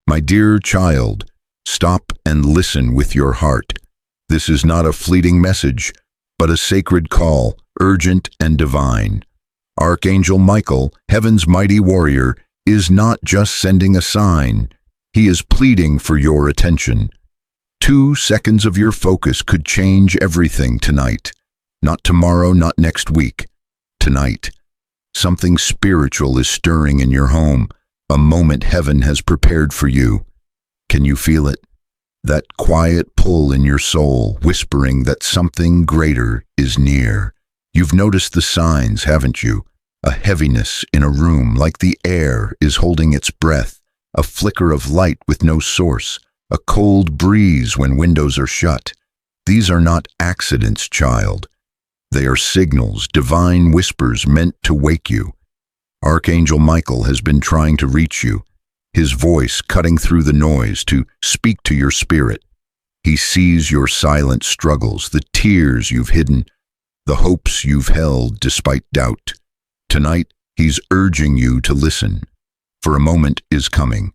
My dear child, stop and listen with your heart. This is not a fleeting message, but a sacred call, urgent and divine. Archangel Michael, heaven's mighty warrior, is not just sending a sign. He is pleading for your attention. 2 seconds of your focus could change everything tonight. Not tomorrow, not next week. Tonight. Something spiritual is stirring in your home, a moment heaven has prepared for you. Can you feel it? That quiet pull in your soul, whispering that something greater is near. You've noticed the signs, haven't you? A heaviness in a room, like the air is holding its breath, a flicker of light with no source, a cold breeze when windows are shut. These are not accidents, child. They are signals, divine whispers meant to wake you. Archangel Michael has been trying to reach you, his voice cutting through the noise to speak to your spirit. He sees your silent struggles, the tears you've hidden, the hopes you've held despite doubt. Tonight, he's urging you to listen, for a moment is coming,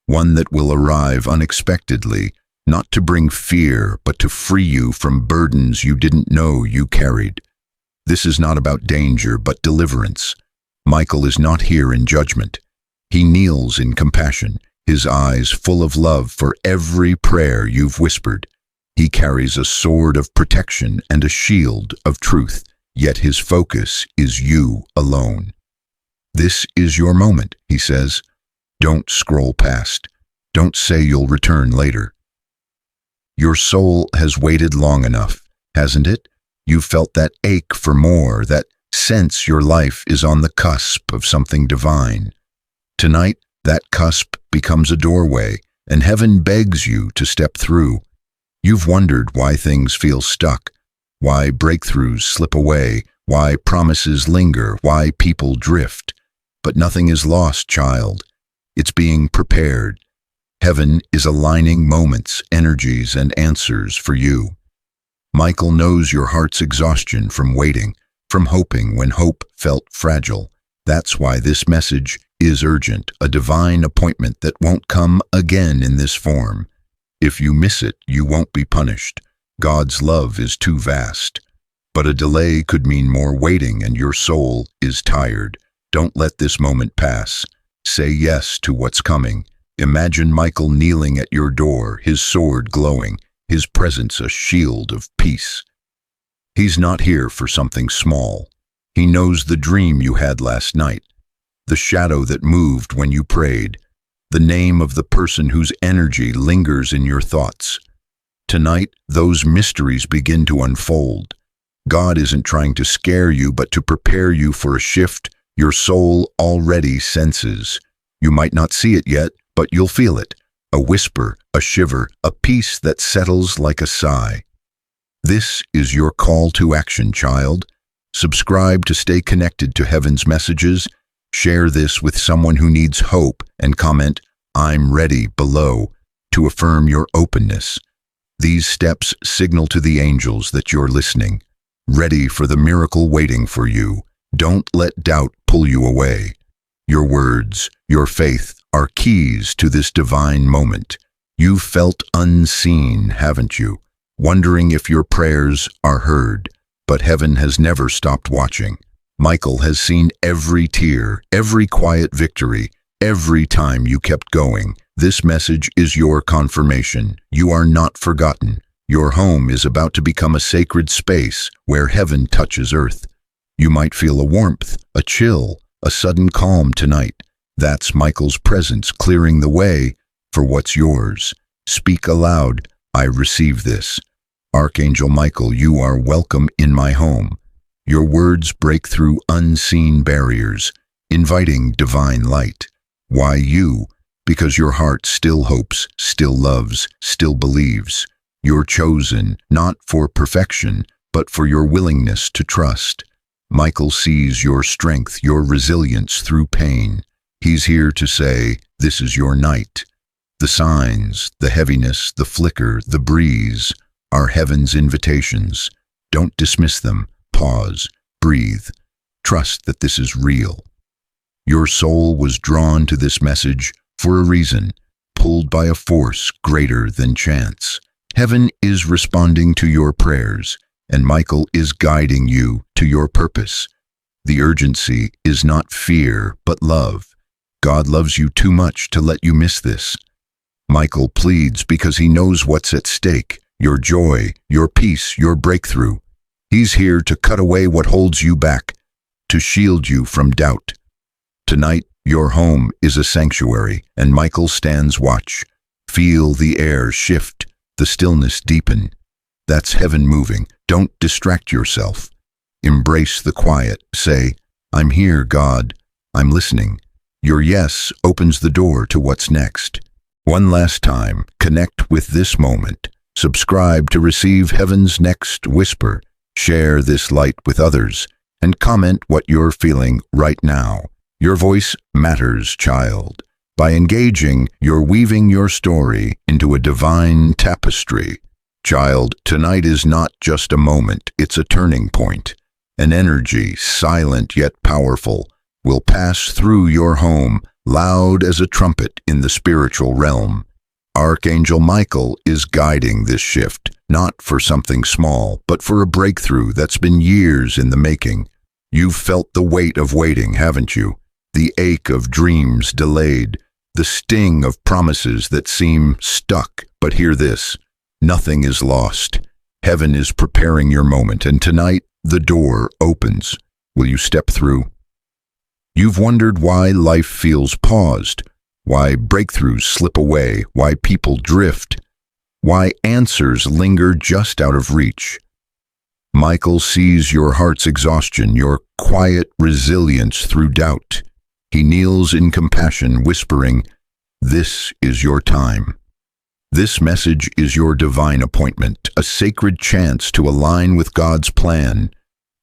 one that will arrive unexpectedly, not to bring fear, but to free you from burdens you didn't know you carried. This is not about danger, but deliverance. Michael is not here in judgment. He kneels in compassion, his eyes full of love for every prayer you've whispered. He carries a sword of protection and a shield of truth, yet his focus is you alone. This is your moment, he says. Don't scroll past. Don't say you'll return later. Your soul has waited long enough, hasn't it? You've felt that ache for more, that sense your life is on the cusp of something divine. Tonight, that cusp becomes a doorway, and heaven begs you to step through. You've wondered why things feel stuck, why breakthroughs slip away, why promises linger, why people drift. But nothing is lost, child. It's being prepared. Heaven is aligning moments, energies, and answers for you. Michael knows your heart's exhaustion from waiting, from hoping when hope felt fragile. That's why this message is urgent, a divine appointment that won't come again in this form. If you miss it, you won't be punished. God's love is too vast. But a delay could mean more waiting, and your soul is tired. Don't let this moment pass. Say yes to what's coming. Imagine Michael kneeling at your door, his sword glowing, his presence a shield of peace. He's not here for something small. He knows the dream you had last night, the shadow that moved when you prayed, the name of the person whose energy lingers in your thoughts. Tonight, those mysteries begin to unfold. God isn't trying to scare you, but to prepare you for a shift your soul already senses. You might not see it yet, but you'll feel it. A whisper, a shiver, a peace that settles like a sigh. This is your call to action, child. Subscribe to stay connected to heaven's messages. Share this with someone who needs hope, and comment, "I'm ready," below to affirm your openness. These steps signal to the angels that you're listening, ready for the miracle waiting for you. Don't let doubt pull you away. Your words, your faith, are keys to this divine moment. You've felt unseen, haven't you? Wondering if your prayers are heard. But heaven has never stopped watching. Michael has seen every tear, every quiet victory, every time you kept going. This message is your confirmation. You are not forgotten. Your home is about to become a sacred space where heaven touches earth. You might feel a warmth, a chill, a sudden calm tonight. That's Michael's presence clearing the way for what's yours. Speak aloud, "I receive this." Archangel Michael, you are welcome in my home. Your words break through unseen barriers, inviting divine light. Why you? Because your heart still hopes, still loves, still believes. You're chosen, not for perfection, but for your willingness to trust. Michael sees your strength, your resilience through pain. He's here to say, this is your night. The signs, the heaviness, the flicker, the breeze are heaven's invitations. Don't dismiss them. Pause, breathe, trust that this is real. Your soul was drawn to this message for a reason, pulled by a force greater than chance. Heaven is responding to your prayers, and Michael is guiding you to your purpose. The urgency is not fear, but love. God loves you too much to let you miss this. Michael pleads because he knows what's at stake: your joy, your peace, your breakthrough. He's here to cut away what holds you back, to shield you from doubt. Tonight, your home is a sanctuary, and Michael stands watch. Feel the air shift, the stillness deepen. That's heaven moving. Don't distract yourself. Embrace the quiet. Say, "I'm here, God. I'm listening." Your yes opens the door to what's next. One last time, connect with this moment. Subscribe to receive heaven's next whisper. Share this light with others, and comment what you're feeling right now. Your voice matters, child. By engaging, you're weaving your story into a divine tapestry. Child, tonight is not just a moment, it's a turning point. An energy, silent yet powerful, will pass through your home, loud as a trumpet in the spiritual realm. Archangel Michael is guiding this shift, not for something small, but for a breakthrough that's been years in the making. You've felt the weight of waiting, haven't you? The ache of dreams delayed, the sting of promises that seem stuck. But hear this: nothing is lost. Heaven is preparing your moment, and tonight the door opens. Will you step through? You've wondered why life feels paused, why breakthroughs slip away, why people drift, why answers linger just out of reach. Michael sees your heart's exhaustion, your quiet resilience through doubt. He kneels in compassion, whispering, "This is your time." This message is your divine appointment, a sacred chance to align with God's plan.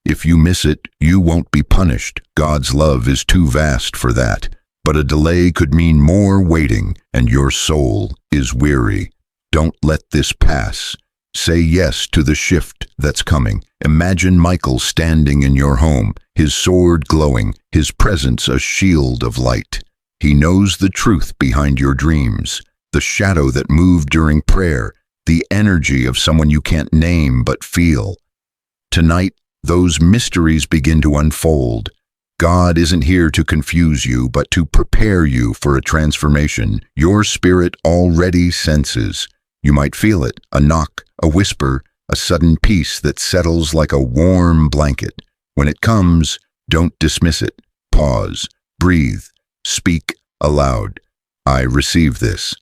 If you miss it, you won't be punished. God's love is too vast for that. But a delay could mean more waiting, and your soul is weary. Don't let this pass. Say yes to the shift that's coming. Imagine Michael standing in your home, his sword glowing, his presence a shield of light. He knows the truth behind your dreams, the shadow that moved during prayer, the energy of someone you can't name but feel. Tonight, those mysteries begin to unfold. God isn't here to confuse you, but to prepare you for a transformation your spirit already senses. You might feel it, a knock, a whisper, a sudden peace that settles like a warm blanket. When it comes, don't dismiss it. Pause, breathe, speak aloud. I receive this.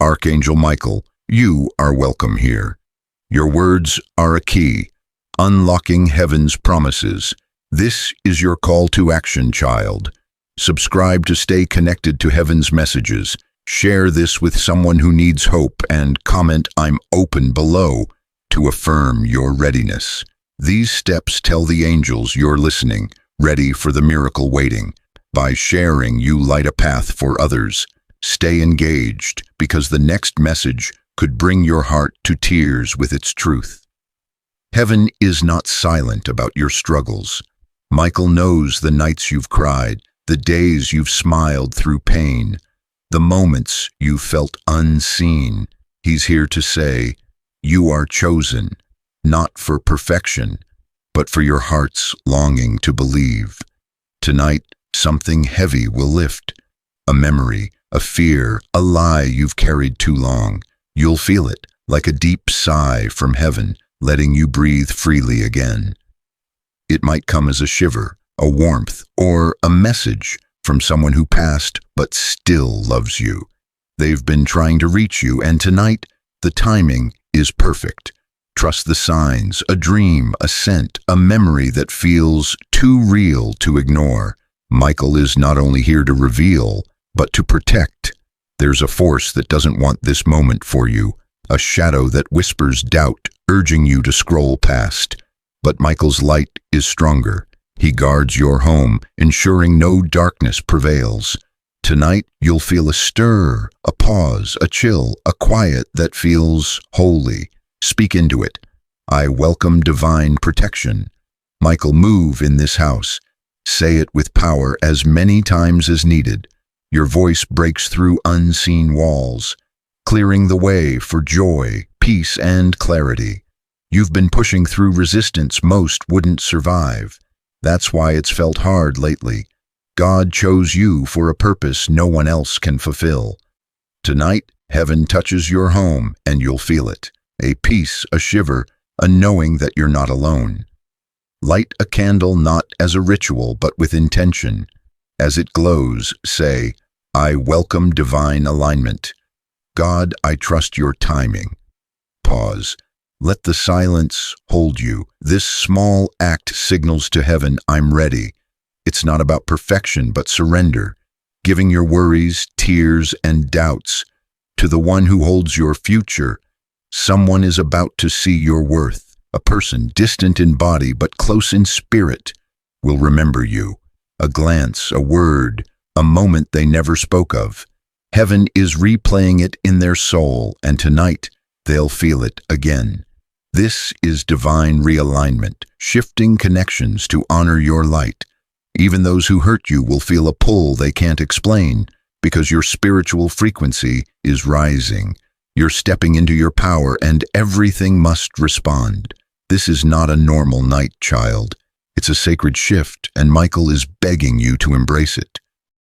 Archangel Michael, you are welcome here. Your words are a key, unlocking heaven's promises. This is your call to action, child. Subscribe to stay connected to heaven's messages. Share this with someone who needs hope, and comment "I'm open" below to affirm your readiness. These steps tell the angels you're listening, ready for the miracle waiting. By sharing, you light a path for others. Stay engaged, because the next message could bring your heart to tears with its truth. Heaven is not silent about your struggles. Michael knows the nights you've cried, the days you've smiled through pain, the moments you felt unseen. He's here to say, you are chosen, not for perfection, but for your heart's longing to believe. Tonight, something heavy will lift. A memory, a fear, a lie you've carried too long. You'll feel it, like a deep sigh from heaven, letting you breathe freely again. It might come as a shiver, a warmth, or a message from someone who passed but still loves you. They've been trying to reach you, and tonight, the timing is perfect. Trust the signs, a dream, a scent, a memory that feels too real to ignore. Michael is not only here to reveal, but to protect. There's a force that doesn't want this moment for you, a shadow that whispers doubt, urging you to scroll past. But Michael's light is stronger. He guards your home, ensuring no darkness prevails. Tonight, you'll feel a stir, a pause, a chill, a quiet that feels holy. Speak into it. I welcome divine protection. Michael, move in this house. Say it with power as many times as needed. Your voice breaks through unseen walls, clearing the way for joy, peace, and clarity. You've been pushing through resistance most wouldn't survive. That's why it's felt hard lately. God chose you for a purpose no one else can fulfill. Tonight, heaven touches your home and you'll feel it. A peace, a shiver, a knowing that you're not alone. Light a candle not as a ritual but with intention. As it glows, say, I welcome divine alignment. God, I trust your timing. Pause. Let the silence hold you. This small act signals to heaven, I'm ready. It's not about perfection, but surrender, giving your worries, tears, and doubts to the one who holds your future. Someone is about to see your worth. A person distant in body but close in spirit will remember you. A glance, a word, a moment they never spoke of. Heaven is replaying it in their soul, and tonight they'll feel it again. This is divine realignment, shifting connections to honor your light. Even those who hurt you will feel a pull they can't explain because your spiritual frequency is rising. You're stepping into your power and everything must respond. This is not a normal night, child. It's a sacred shift, and Michael is begging you to embrace it.